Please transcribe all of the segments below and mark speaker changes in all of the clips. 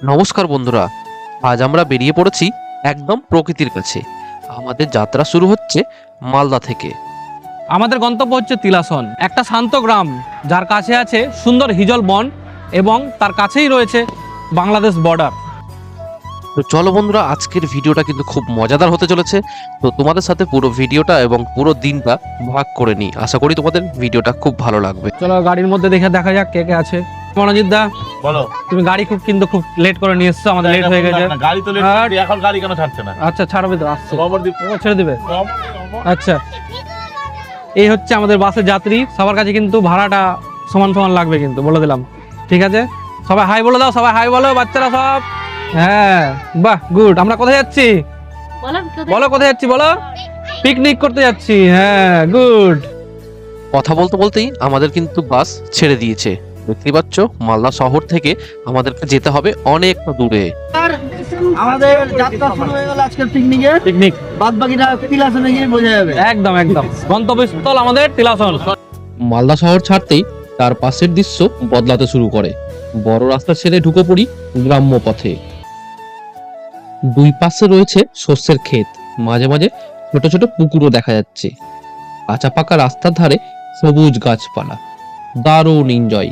Speaker 1: নমস্কার বন্ধুরা, আজ আমরা বেরিয়ে পড়েছি একদম প্রকৃতির কাছে। আমাদের যাত্রা শুরু হচ্ছে মালদা থেকে।
Speaker 2: আমাদের গন্তব্য হচ্ছে তিলাসন, একটা শান্ত গ্রাম যার কাছে আছে সুন্দর হিজল বন এবং তার কাছেই রয়েছে বাংলাদেশ বর্ডার।
Speaker 1: তো চলো বন্ধুরা, আজকের ভিডিওটা কিন্তু খুব মজাদার হতে চলেছে। তো তোমাদের সাথে পুরো ভিডিওটা এবং পুরো দিনটা ভাগ করে নিই। আশা করি তোমাদের ভিডিওটা খুব ভালো লাগবে।
Speaker 2: চলো গাড়ির মধ্যে দেখা যাক কে কে আছে। মনোজিৎ দা,
Speaker 3: বলো।
Speaker 2: তুমি গাড়ি খুব লেট করে নিয়ে এসছো, আমাদের লেট হয়ে গেছে।
Speaker 3: গাড়ি তো লেট, এখন গাড়ি কেন ছাড়ছে না?
Speaker 2: আচ্ছা ছাড়বে তো, আসছে
Speaker 3: নবদ্বীপ
Speaker 2: ছেড়ে দিবে। আচ্ছা, এই হচ্ছে আমাদের বাসের যাত্রী। সবার কাছে কিন্তু ভাড়াটা সমান সমান লাগবে কিন্তু, বলে দিলাম। ঠিক আছে, সবাই হাই বলে দাও, সবাই হাই বলো বাচ্চারা সব। হ্যাঁ, বাহ, গুড। আমরা কোথায় যাচ্ছি বলো, কোথায় যাচ্ছি বলো? পিকনিক করতে যাচ্ছি। হ্যাঁ, গুড।
Speaker 1: কথা বলতে বলতেই আমাদের কিন্তু বাস ছেড়ে দিয়েছে। দেখতে পাচ্ছ, মালদা শহর থেকে আমাদেরকে যেতে হবে অনেকটা দূরে।
Speaker 4: আমাদের যাত্রা শুরু হয়ে গেল আজকের
Speaker 2: পিকনিক
Speaker 4: বাদ বাকিটা তিলাসনে গিয়ে বোঝা যাবে।
Speaker 2: একদম গন্তব্যস্থল আমাদের তিলাসন।
Speaker 1: মালদা শহর ছাড়তেই তার পাশের দৃশ্য বদলাতে শুরু করে। বড় রাস্তা ছেড়ে ঢুকে পড়ি গ্রাম্য পথে। দুই পাশে রয়েছে শস্যের ক্ষেত, মাঝে মাঝে ছোট ছোট পুকুরও দেখা যাচ্ছে। কাঁচা পাকা রাস্তার ধারে সবুজ গাছপালা, দারুণ এনজয়।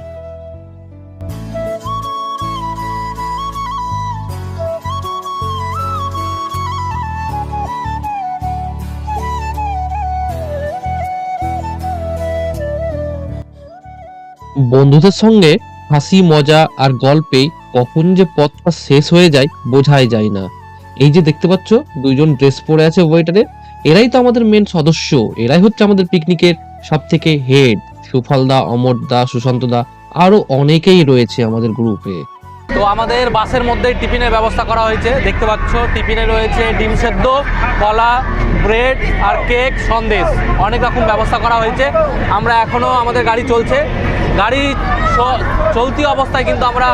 Speaker 1: বন্ধুদের সঙ্গে হাসি মজা আর গল্পে কখন যে পথটা শেষ হয়ে যায় বোঝাই যায় না। এই যে দেখতে পাচ্ছ, দুইজন ড্রেস পরে আছে ওয়েটারে, এরাই তো আমাদের মেন সদস্য। এরাই হচ্ছে আমাদের পিকনিকের সব থেকে হেড। সুফল দা, অমর দা, সুশান্ত দা, আরো অনেকেই রয়েছে আমাদের গ্রুপে।
Speaker 2: তো আমাদের বাসের মধ্যে টিফিনের ব্যবস্থা করা হয়েছে। দেখতে পাচ্ছ, টিফিনে রয়েছে ডিম সেদ্ধ, কলা, ব্রেড আর কেক, সন্দেশ, অনেক রকম ব্যবস্থা করা হয়েছে। আমরা এখনও আমাদের গাড়ি চলছে। গাড়ি চলতি অবস্থায় কিন্তু আমরা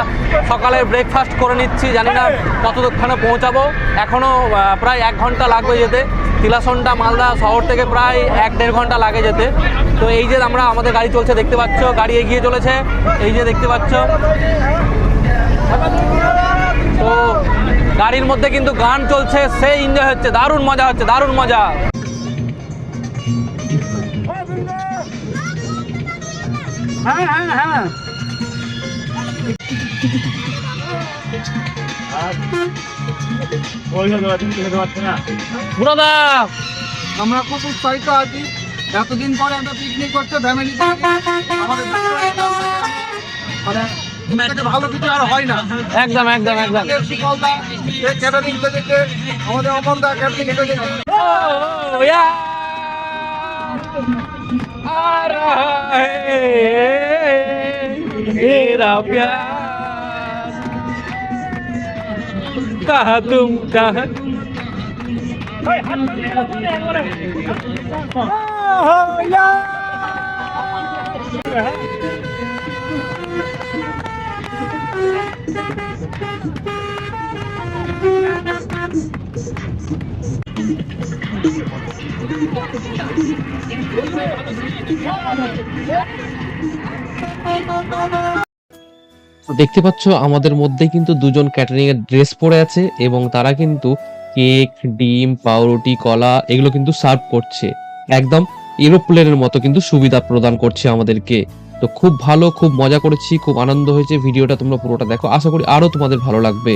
Speaker 2: সকালের ব্রেকফাস্ট করে নিচ্ছি। জানি না কতক্ষণে পৌঁছাবো, এখনও প্রায় 1 ঘন্টা লাগবে যেতে। তিলাসনটা মালদা শহর থেকে প্রায় 1-1.5 ঘন্টা লাগে যেতে। তো এই যে আমাদের গাড়ি চলছে, দেখতে পাচ্ছ, গাড়ি এগিয়ে চলেছে। এই যে দেখতে পাচ্ছ, তো গাড়ির মধ্যে কিন্তু গান চলছে, সেই এনজয় হচ্ছে, দারুণ মজা হচ্ছে, দারুণ মজা।
Speaker 4: হ্যাঁ হ্যাঁ হ্যাঁ,
Speaker 2: বুড়াদা,
Speaker 4: আমরা খুব উৎসাহিত আছি। এতদিন পরে আমরা পিকনিক করতে ফ্যামিলি আমাদের মানে ভালো কিছু আর হয় না।
Speaker 2: একদম
Speaker 4: সুফলদা ক্যাটারিং থেকে, আমাদের অমরদা ক্যাটারিং থেকে।
Speaker 2: Oh, yeah. आ रहा है तेरा प्यार, कहा तुम कहा।
Speaker 1: দেখতে পাচ্ছ, আমাদের মধ্যে কিন্তু দুজন ক্যাটারিং এর ড্রেস পরে আছে এবং তারা কিন্তু কেক, ডিম, পাউরুটি, কলা এগুলো কিন্তু সার্ভ করছে। একদম এরোপ্লেনের মতো কিন্তু সুবিধা প্রদান করছে আমাদেরকে। তো খুব ভালো, খুব মজা করেছি, খুব আনন্দ হয়েছে। ভিডিওটা তোমরা পুরোটা দেখো, আশা করি আরো তোমাদের ভালো লাগবে।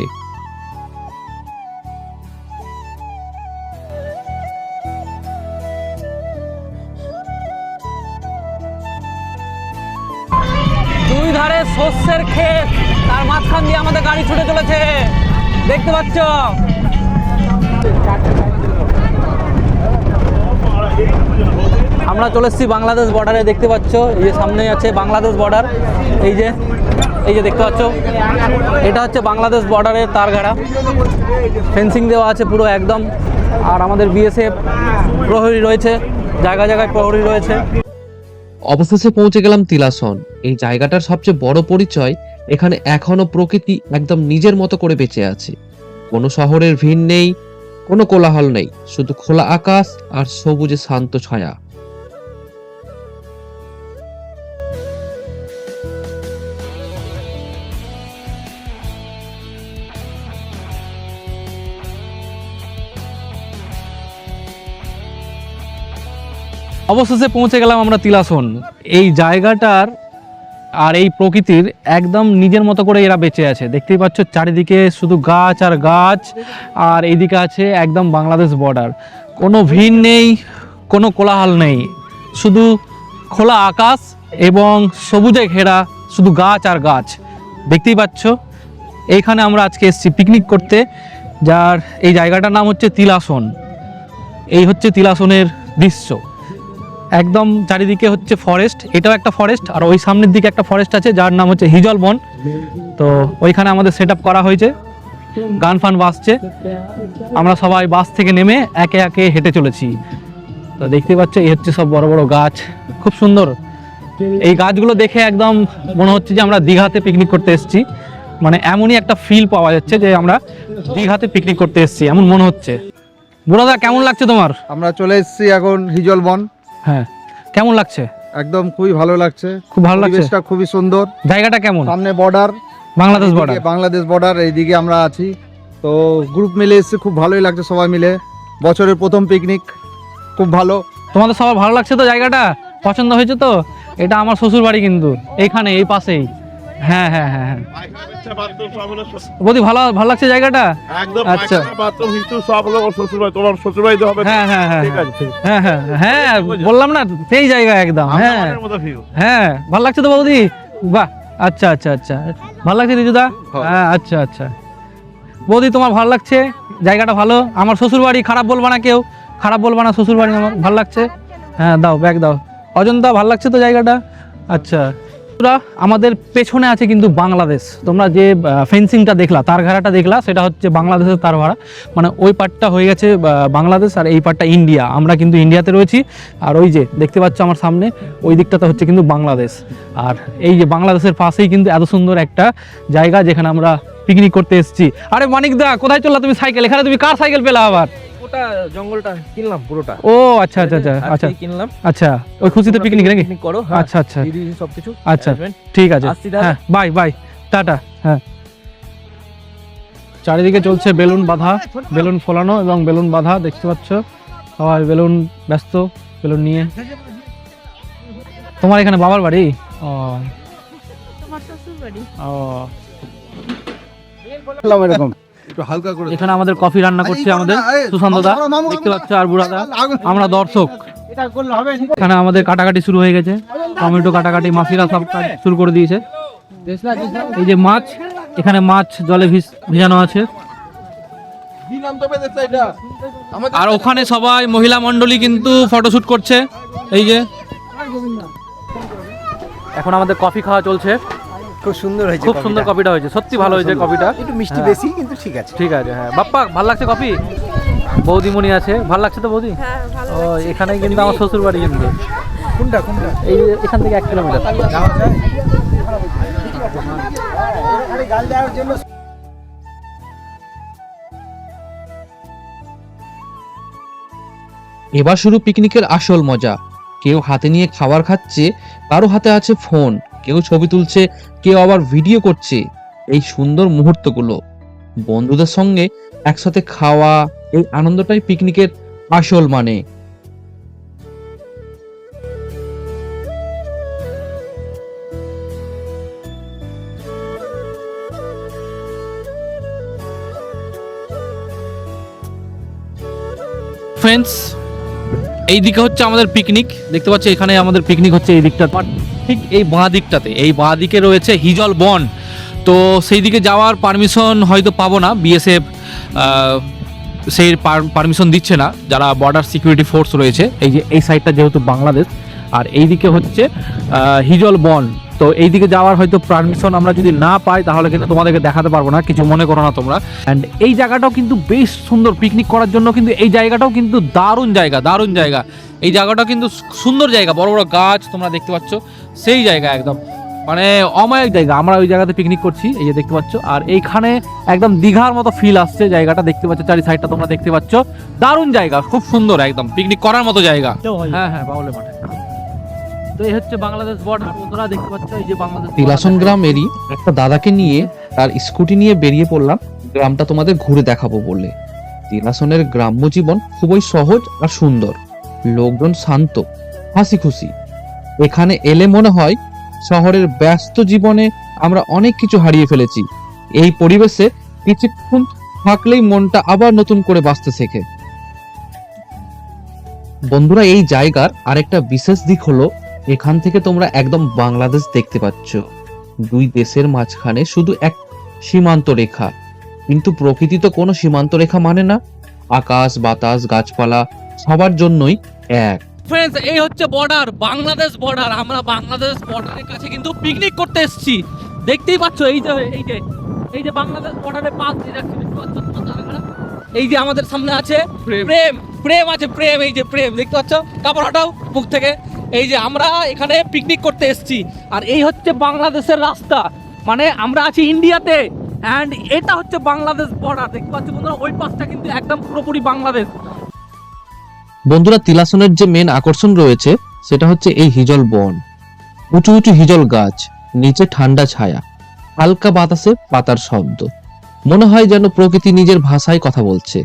Speaker 2: দুই ধারে শস্যের ক্ষেত, তার মাঝখান দিয়ে আমাদের গাড়ি ছুটে চলেছে, দেখতে পাচ্ছ। আমরা চলে এসেছি বাংলাদেশ বর্ডারে, দেখতে পাচ্ছ। এই যে সামনেই আছে বাংলাদেশ বর্ডার। এই যে দেখতে পাচ্ছ, এটা হচ্ছে বাংলাদেশ বর্ডারের তার ঘেরা, ফেন্সিং দেওয়া আছে পুরো একদম। আর আমাদের বিএসএফ প্রহরী রয়েছে, জায়গায় জায়গায় প্রহরী রয়েছে।
Speaker 1: অবশেষে পৌঁছে গেলাম তিলাসন। এই জায়গাটার সবচেয়ে বড় পরিচয়, এখানে এখনো প্রকৃতি একদম নিজের মতো করে বেঁচে আছে। কোনো শহরের ভিড় নেই, কোনো কোলাহল নেই, শুধু খোলা আকাশ আর সবুজে শান্ত ছায়া।
Speaker 2: অবশেষে পৌঁছে গেলাম আমরা তিলাসন। এই জায়গাটার আর এই প্রকৃতির একদম নিজের মতো করে এরা বেঁচে আছে। দেখতেই পাচ্ছ চারিদিকে শুধু গাছ আর গাছ, আর এইদিকে আছে একদম বাংলাদেশ বর্ডার। কোনো ভিড় নেই, কোনো কোলাহল নেই, শুধু খোলা আকাশ এবং সবুজে ঘেরা শুধু গাছ আর গাছ। দেখতেই পাচ্ছ এইখানে আমরা আজকে এসেছি পিকনিক করতে, যার এই জায়গাটার নাম হচ্ছে তিলাসন। এই হচ্ছে তিলাসনের দৃশ্য। একদম চারিদিকে হচ্ছে ফরেস্ট, এটাও একটা ফরেস্ট, আর ওই সামনের দিকে একটা ফরেস্ট আছে যার নাম হচ্ছে হিজল বন। তো ওইখানে আমাদের সেট আপ করা হয়েছে, গান ফান বাজছে, আমরা সবাই বাস থেকে নেমে একে একে হেঁটে চলেছি। তো দেখতে পাচ্ছ এই হচ্ছে সব বড় বড় গাছ, খুব সুন্দর। এই গাছগুলো দেখে একদম মনে হচ্ছে যে আমরা দীঘাতে পিকনিক করতে এসেছি। মানে এমনই একটা ফিল পাওয়া যাচ্ছে যে আমরা দীঘাতে পিকনিক করতে এসেছি এমন মনে হচ্ছে। বুড়াদা কেমন লাগছে তোমার?
Speaker 4: আমরা চলে এসেছি এখন হিজল বন।
Speaker 2: হ্যাঁ, কেমন লাগছে?
Speaker 4: একদম খুবই ভালো লাগছে,
Speaker 2: খুব ভালো লাগছে।
Speaker 4: পরিবেশটা খুবই সুন্দর।
Speaker 2: জায়গাটা কেমন?
Speaker 4: সামনে border,
Speaker 2: Bangladesh border.
Speaker 4: Bangladesh border, এইদিকে আমরা আছি। তো গ্রুপ মিলে এসেছি, খুব ভালোই লাগছে সবাই মিলে। বছরের প্রথম পিকনিক, খুব ভালো।
Speaker 2: তোমাদের সবার ভালো লাগছে তো? জায়গাটা পছন্দ হয়েছে তো? এটা আমার শ্বশুর বাড়ি কিন্তু এইখানে, এই পাশেই। হ্যাঁ হ্যাঁ হ্যাঁ হ্যাঁ, বৌদি ভালো ভালো লাগছে জায়গাটা?
Speaker 3: একদম
Speaker 2: আচ্ছা।
Speaker 3: বাথরুম হিস্টু সব হলো ওর শ্বশুর বাড়ি, তোমার শ্বশুর বাড়িতে হবে।
Speaker 2: হ্যাঁ হ্যাঁ হ্যাঁ
Speaker 3: ঠিক আছে, ঠিক আছে।
Speaker 2: হ্যাঁ হ্যাঁ হ্যাঁ, বললাম না সেই জায়গা একদম। হ্যাঁ
Speaker 3: আমাদের মতো view।
Speaker 2: হ্যাঁ, ভালো লাগছে তো বৌদি? বাহ, আচ্ছা আচ্ছা আচ্ছা, ভালো লাগছে রিজুদা? হ্যাঁ, আচ্ছা আচ্ছা। বৌদি তোমার ভালো লাগছে জায়গাটা? ভালো। আমার শ্বশুর বাড়ি, খারাপ বলবা না কেউ, খারাপ বলবা না, শ্বশুর বাড়ি আমার ভালো লাগছে। হ্যাঁ দাও, ব্যাগ দাও। অজন্তা ভালো লাগছে তো জায়গাটা? আচ্ছা। আমাদের পেছনে আছে কিন্তু বাংলাদেশ। তোমরা যে ফেন্সিংটা দেখলা, তার ঘেরাটা দেখলা, সেটা হচ্ছে বাংলাদেশের তার ভাড়া। মানে ওই পার্টটা হয়ে গেছে বাংলাদেশ, আর এই পার্টটা ইন্ডিয়া। আমরা কিন্তু ইন্ডিয়াতে রয়েছি। আর ওই যে দেখতে পাচ্ছ আমার সামনে, ওই দিকটাতে হচ্ছে কিন্তু বাংলাদেশ। আর এই যে বাংলাদেশের পাশেই কিন্তু এত সুন্দর একটা জায়গা যেখানে আমরা পিকনিক করতে এসেছি। আরে মানিক দা, কোথায় চললা তুমি সাইকেল? এখানে তুমি কার সাইকেল পেলা আবার?
Speaker 5: ওটা জঙ্গলটা কিনলাম পুরোটা।
Speaker 2: ও আচ্ছা আচ্ছা আচ্ছা আচ্ছা
Speaker 5: কিনলাম।
Speaker 2: আচ্ছা, ওই খুশিতে পিকনিক নাকি?
Speaker 5: পিকনিক করো।
Speaker 2: আচ্ছা আচ্ছা
Speaker 5: সবকিছু।
Speaker 2: আচ্ছা, ঠিক আছে।
Speaker 5: আসছি দাদা।
Speaker 2: হ্যাঁ, বাই বাই, টাটা। হ্যাঁ, চারিদিকে চলছে বেলুন বাঁধা, বেলুন ফোলানো এবং বেলুন বাঁধা। দেখতে পাচ্ছ সবাই বেলুন ব্যস্ত, বেলুন নিয়ে। তোমার এখানে বাবার বাড়ি? ও
Speaker 6: তোমার শ্বশুর বাড়ি।
Speaker 2: ও,
Speaker 4: এরকম একটু হালকা করে।
Speaker 2: এখানে আমাদের কফি রান্না করছে আমাদের সুশান্ত দা, দেখতে পাচ্ছ, আর বুড়াদা। আমরা দর্শক। এখানে আমাদের কাটাকাটি শুরু হয়ে গেছে, টমেটো কাটাকাটি মাসিরা সব কাজ শুরু করে দিয়েছে। এই যে মাছ, এখানে মাছ জলে ভিজানো আছে। আর ওখানে সবাই মহিলা মণ্ডলী কিন্তু ফটোশুট করছে। এই যে এখন আমাদের কফি খাওয়া চলছে।
Speaker 5: খুব সুন্দর হয়েছে,
Speaker 2: খুব সুন্দর কফিটা হয়েছে, সত্যি ভালো হয়েছে কফিটা।
Speaker 5: একটু মিষ্টি
Speaker 2: হ্যাঁ।
Speaker 5: বেশি কিন্তু ঠিক আছে।
Speaker 2: ঠিক আছে। হ্যাঁ বাপ্পা, ভালো লাগছে কফি? বৌদিমণি আছে, ভালো লাগছে তো বৌদি?
Speaker 6: হ্যাঁ, ভালো
Speaker 2: ও, এখানে কিন্তু আমার শ্বশুর বাড়ি কিন্তু।
Speaker 5: কোনটা কোনটা?
Speaker 2: এই যে এখান থেকে 1 কিলোমিটার।
Speaker 1: এবার শুরু পিকনিকের আসল মজা। কেউ হাতে নিয়ে খাবার খাচ্ছে, কারো হাতে আছে ফোন, কেউ ছবি তুলছে, কেউ আবার ভিডিও করছে। এই সুন্দর মুহূর্তগুলো বন্ধুদের সঙ্গে একসাথে খাওয়া, এই আনন্দটাই পিকনিকের আসল মানে।
Speaker 2: ফ্রেন্ডস, এই দিকে হচ্ছে আমাদের পিকনিক। দেখতে পাচ্ছ এখানে আমাদের পিকনিক হচ্ছে এই দিকটা, ঠিক এই বাঁ দিকটাতে। এই বাঁ দিকে রয়েছে হিজল বন। তো সেই দিকে যাওয়ার পারমিশন হয়তো পাবো না, বিএসএফ সেই পারমিশন দিচ্ছে না, যারা বর্ডার সিকিউরিটি ফোর্স রয়েছে। এই যে এই সাইডটা যেহেতু বাংলাদেশ, আর এই দিকে হচ্ছে হিজল বন। তো এই দিকে যাওয়ার হয়তো পারমিশন আমরা যদি না পাই তাহলে কিন্তু তোমাদেরকে দেখাতে পারবো না, কিছু মনে করো না তোমরা। অ্যান্ড এই জায়গাটাও কিন্তু বেশ সুন্দর পিকনিক করার জন্য, কিন্তু এই জায়গাটাও কিন্তু দারুণ জায়গা, দারুণ জায়গা। এই জায়গাটাও কিন্তু সুন্দর জায়গা, বড় বড় গাছ তোমরা দেখতে পাচ্ছ, সেই জায়গা একদম মানে অমায়িক জায়গা। আমরা ওই জায়গাতে পিকনিক করছি, এই যে দেখতে পাচ্ছ। আর এইখানে একদম দীঘার মতো ফিল আসছে জায়গাটা, দেখতে পাচ্ছ চারি সাইডটা তোমরা দেখতে পাচ্ছ। দারুণ জায়গা, খুব সুন্দর, একদম পিকনিক করার মতো জায়গা। হ্যাঁ হ্যাঁ, বাউলের মাঠে। তো এই হচ্ছে বাংলাদেশ বর্ডার, বন্ধুরা দেখতে পাচ্ছ, এই যে বাংলাদেশ
Speaker 1: তিলাসন গ্রামেরই একটা দাদাকে নিয়ে তার স্কুটি নিয়ে বেরিয়ে পড়লাম গ্রামটা তোমাদের ঘুরে দেখাবো বলে। তিলাসনের গ্রাম্য জীবন খুবই সহজ আর সুন্দর, লোকজন শান্ত, হাসি খুশি। এখানে এলে মনে হয় শহরের ব্যস্ত জীবনে আমরা অনেক কিছু হারিয়ে ফেলেছি। এই পরিবেশে কিছুক্ষণ থাকলেই মনটা আবার নতুন করে বাঁচতে শেখে। বন্ধুরা, এই জায়গার আরেকটা বিশেষ দিক হলো এখান থেকে তোমরা একদম বাংলাদেশ দেখতে পাচ্ছ। দুই দেশের মাঝখানে শুধু এক সীমান্ত রেখা, কিন্তু প্রকৃতি তো কোনো সীমান্ত রেখা মানে না। আকাশ, বাতাস, গাছপালা সবার জন্যই এক।
Speaker 2: ফ্রেন্ডস, এই হচ্ছে বর্ডার, বাংলাদেশ বর্ডার। আমরা বাংলাদেশ বর্ডারের কাছে কিন্তু পিকনিক করতে এসেছি। দেখতেই পাচ্ছ এই যে বাংলাদেশ বর্ডারের পাশ দিয়ে যাচ্ছি, দেখতে পাচ্ছ তোমরা? এই যে আমাদের সামনে আছে প্রেম আছে, প্রেম, এই যে প্রেম দেখতে পাচ্ছ। কাপড় হটাও মুখ থেকে। এই যে আমরা এখানে পিকনিক করতে এসেছি, আর এই হচ্ছে বাংলাদেশের রাস্তা, মানে আমরা আছি ইন্ডিয়াতে, অ্যান্ড এটা হচ্ছে বাংলাদেশ বর্ডার। দেখতে পাচ্ছ বন্ধুরা, ওই পাশটা কিন্তু একদম পুরোপুরি বাংলাদেশ।
Speaker 1: বন্ধুরা, তিলাসনের যে মেন আকর্ষণ রয়েছে সেটা হচ্ছে এই হিজল বন। উঁচু উঁচু হিজল গাছ, নিচে ঠান্ডা ছায়া, হালকা বাতাসে পাতার শব্দ। মনে হয় যেন প্রকৃতি নিজের ভাষায় কথা বলছে।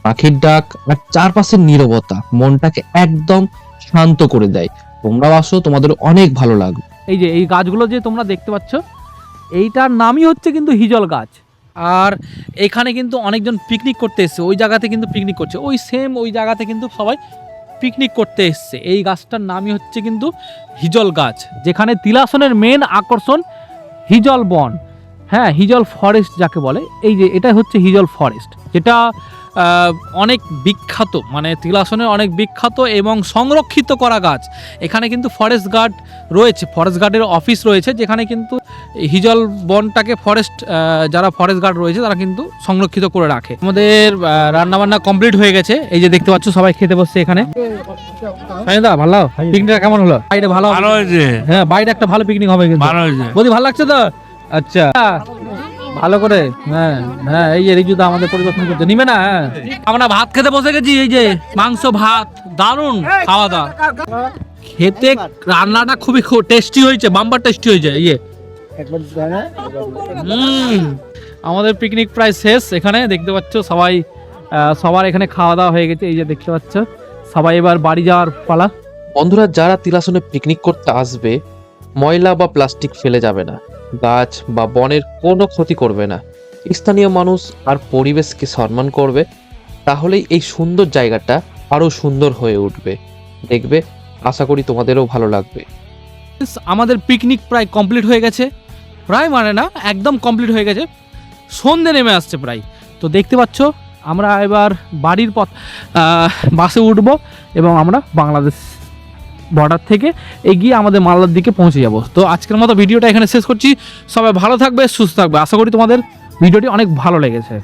Speaker 1: পাখির ডাক আর চারপাশের নীরবতা মনটাকে একদম শান্ত করে দেয়। তোমরাও আসো, তোমাদের অনেক ভালো লাগবে।
Speaker 2: এই যে এই গাছগুলো যে তোমরা দেখতে পাচ্ছ, এইটার নামই হচ্ছে কিন্তু হিজল গাছ। আর এখানে কিন্তু অনেকজন পিকনিক করতে এসছে, ওই জায়গাতে কিন্তু পিকনিক করছে, ওই সেম ওই জায়গাতে কিন্তু সবাই পিকনিক করতে এসছে। এই গাছটার নামই হচ্ছে কিন্তু হিজল গাছ, যেখানে তিলাসনের মেন আকর্ষণ হিজল বন। হ্যাঁ, হিজল ফরেস্ট যাকে বলে, এই যে এটা হচ্ছে হিজল ফরেস্ট, যেটা অনেক বিখ্যাত, মানে তিলাসনের অনেক বিখ্যাত এবং সংরক্ষিত করা গাছ। এখানে কিন্তু ফরেস্ট গার্ড রয়েছে, ফরেস্ট গার্ডের অফিস রয়েছে, যেখানে কিন্তু হিজল বনটাকে যারা ফরেস্ট গার্ড রয়েছে তারা কিন্তু সংরক্ষিত করে রাখে। আমাদের রান্নাবান্না কমপ্লিট হয়ে গেছে, এই যে দেখতে পাচ্ছ সবাই খেতে বসছে এখানে। দা ভালো, পিকনিকটা কেমন হলো? বাইরে ভালো
Speaker 3: হয়েছে,
Speaker 2: হ্যাঁ, বাইরে একটা ভালো পিকনিক হবে কিন্তু।
Speaker 3: ভালো হয়েছে।
Speaker 2: বৌদি ভালো লাগছে তো? আচ্ছা, ভালো করে। হ্যাঁ হ্যাঁ, এই যে রিজুদা আমাদের পরিবেশন করতে নিবে না। হ্যাঁ, আমরা ভাত খেতে বসে গেছি, এই যে মাংস ভাত, দারুণ খাওয়া দাওয়া। খেতে রান্নাটা খুবই টেস্টি হয়েছে, বাম্বার টেস্টি হয়েছে। এই যে আমাদের পিকনিক প্রায় শেষ। এখানে দেখতে পাচ্ছ সবার এখানে খাওয়া দাওয়া হয়ে গেছে। এই যে দেখতে পাচ্ছ সবাই এবার বাড়ি যাওয়ার পালা।
Speaker 1: বন্ধুরা, যারা তিলাসনে পিকনিক করতে আসবে, ময়লা বা প্লাস্টিক ফেলে যাবে না, গাছ বা বনের কোনো ক্ষতি করবে না, স্থানীয় মানুষ আর পরিবেশকে সম্মান করবে, তাহলেই এই সুন্দর জায়গাটা আরো সুন্দর হয়ে উঠবে। দেখবে, আশা করি তোমাদেরও ভালো লাগবে।
Speaker 2: আমাদের পিকনিক প্রায় কমপ্লিট হয়ে গেছে, প্রায় মানে না, একদম কমপ্লিট হয়ে গেছে। সন্ধে নেমে আসছে প্রায়। তো দেখতে পাচ্ছ আমরা এবার বাড়ির বাসে উঠবো এবং আমরা বাংলাদেশ বর্ডার থেকে এগিয়ে আমাদের মালদার দিকে পৌঁছে যাব। তো আজকের মতো ভিডিওটা এখানে শেষ করছি। সবাই ভালো থাকবে, সুস্থ থাকবে। আশা করি তোমাদের ভিডিওটি অনেক ভালো লেগেছে।